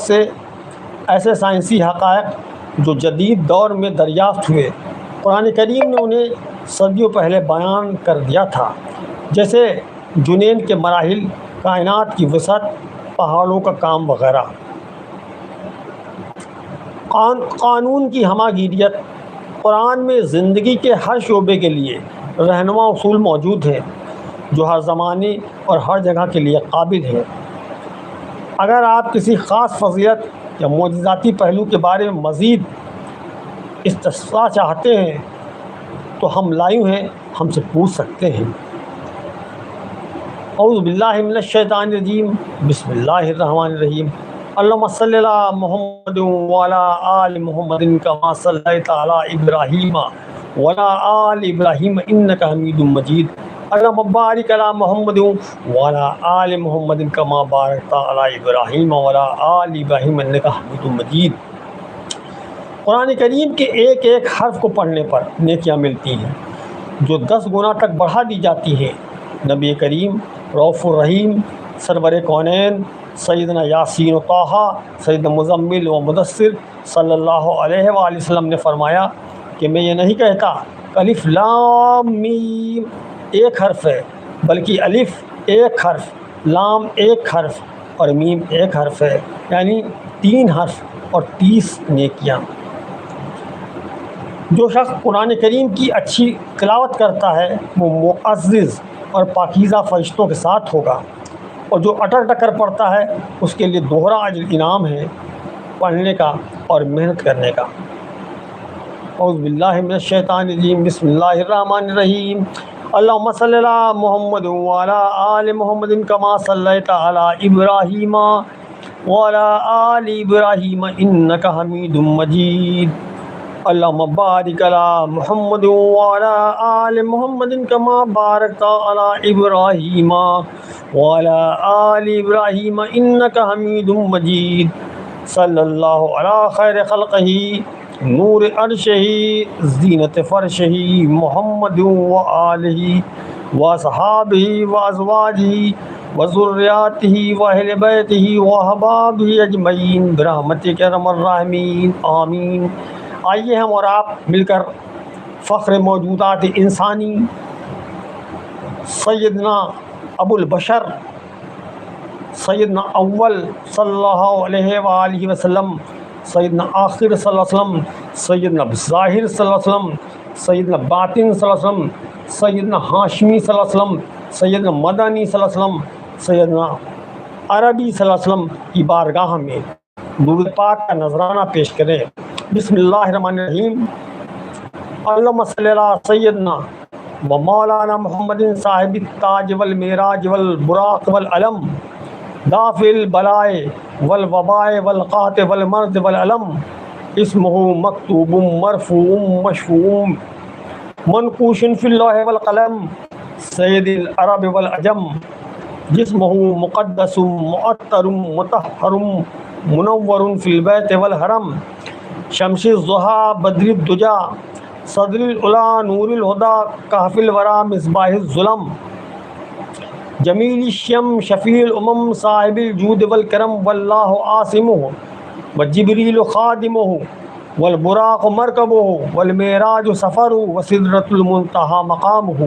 سے ایسے سائنسی حقائق جو جدید دور میں دریافت ہوئے قرآن کریم نے انہیں صدیوں پہلے بیان کر دیا تھا، جیسے جنین کے مراحل، کائنات کی وسعت، پہاڑوں کا کام وغیرہ۔ قانون کی ہمہ گیریت۔ قرآن میں زندگی کے ہر شعبے کے لیے رہنما اصول موجود ہیں جو ہر زمانے اور ہر جگہ کے لیے قابل ہیں۔ اگر آپ کسی خاص فضیلت یا معجزاتی پہلو کے بارے میں مزید استفسار چاہتے ہیں تو ہم لائیو ہیں، ہم سے پوچھ سکتے ہیں۔ اعوذ باللہ من الشیطان الرجیم، بسم اللہ الرحمن الرحیم۔ اللہم صلی علی محمد وعلی آل محمد کما صلیت علی ابراہیم وعلی آل ابراہیم انک حمید مجید۔ اللہم بارک علی محمد وعلی آل محمد کما بارکت علی ابراہیم وعلی آل ابراہیم انک حمید مجید۔ قرآن کریم کے ایک ایک حرف کو پڑھنے پر نیکیاں ملتی ہیں جو 10 گنا تک بڑھا دی جاتی ہیں۔ نبی کریم رؤوف الرحیم سرور کونین سیدنا یاسین و طٰہٰ سیدنا مزمل و مدثر صلی اللہ علیہ وآلہ وسلم نے فرمایا کہ میں یہ نہیں کہتا کہ الف لام میم ایک حرف ہے، بلکہ الف ایک حرف، لام ایک حرف اور میم ایک حرف ہے، یعنی 3 حرف اور 30 نیکیاں۔ جو شخص قرآن کریم کی اچھی تلاوت کرتا ہے وہ معزز اور پاکیزہ فرشتوں کے ساتھ ہوگا، اور جو اٹر ٹکر پڑتا ہے اس کے لیے دوہرا اجر انعام ہے پڑھنے کا اور محنت کرنے کا۔ اعوذ باللہ من الشیطان الرجیم، بسم اللہ الرحمن الرحیم۔ اللہم صلی علی محمد وعلی آل محمد کما صلیت علی ابراہیم وعلی آل ابراہیم انک حمید مجید۔ اللہم بارک علی محمد وعلی آل محمد کما بارکت علی ابراہیم وعلی آل ابراہیم انک حمید مجید۔ صلی اللہ علی خیر خلقہ نور عرشہ زینت فرشہ محمد وآلہ واصحابہ وازواجہ وذریاتہ واہل بیتہ وأحبابہ اجمعین برحمتک یا ارحم الراحمین، آمین۔ آئیے ہم اور آپ مل کر فخر موجودات انسانی سیدنا ابو البشر سیدنا اول صلی اللہ علیہ وآلہ وسلم، سیدنا آخر صلی اللہ علیہ وسلم، سیدنا ظاہر صلی اللہ علیہ وسلم، سیدنا باطن صلی اللہ علیہ وسلم، سیدنا ہاشمی صلی اللہ علیہ وسلم، سیدنا مدنی صلی اللہ علیہ وسلم، سیدنا عربی صلی اللہ علیہ وسلم کی بارگاہ میں درود پاک کا نذرانہ پیش کریں۔ بسم اللہ الرحمن الرحیم۔ اللہم صلی علی سیدنا و مولانا محمد صاحب التاج والمعراج والبراق والعلم دافع البلائے والوبائے والقحط والمرض والعلم، اسمہ مکتوب مرفوع مشفوع منقوش فی اللوح والقلم، سید العرب والعجم، جسمہ مقدس معطر مطہر منور فی البیت والحرم، شمس الضحیٰ بدر الدجا صدر العلا نور الہدی کہف الورا مصباح الظلم، جمیل الشم شفیع الامم صاحب الجود والکرم، واللہ عاصمہ وجبریل خادمہ والبراق مرکبہ والمعراج سفرہ وسدرۃ المنتہی مقامہ،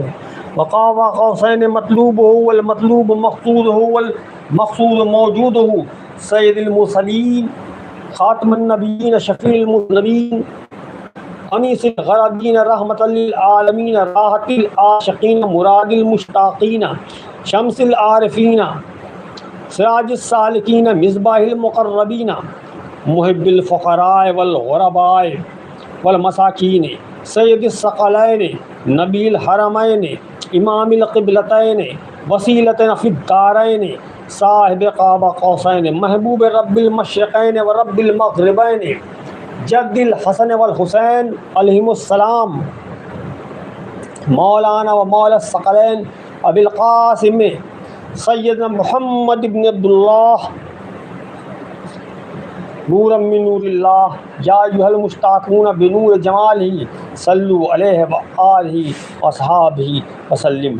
وقاب قوسین مطلوبہ والمطلوب مقصودہ والمقصود موجودہ، سید المرسلین خاتم النبیین شفیع المذنبین، انیس الغرابین رحمۃ للعالمین، راحت العاشقین مراد المشتاقین، شمس العارفین سراج السالکین، مصباح المقربین، محب الفقراء والغرباء والمساکین، سید الثقلین نبی الحرمین امام القبلتین وسیلتنا فی الدارین، صاحب قاب قوسین محبوب رب المشرقین و رب المغربین، جد الحسن والحسین علیہم السلام، مولانا و مولا الثقلین ابی القاسم سیدنا محمد بن عبداللہ، نورا من نور اللہ، یا ایھا المشتاقون بنور جمالہ صلوا علیہ وآلہ وصحابہ وسلم۔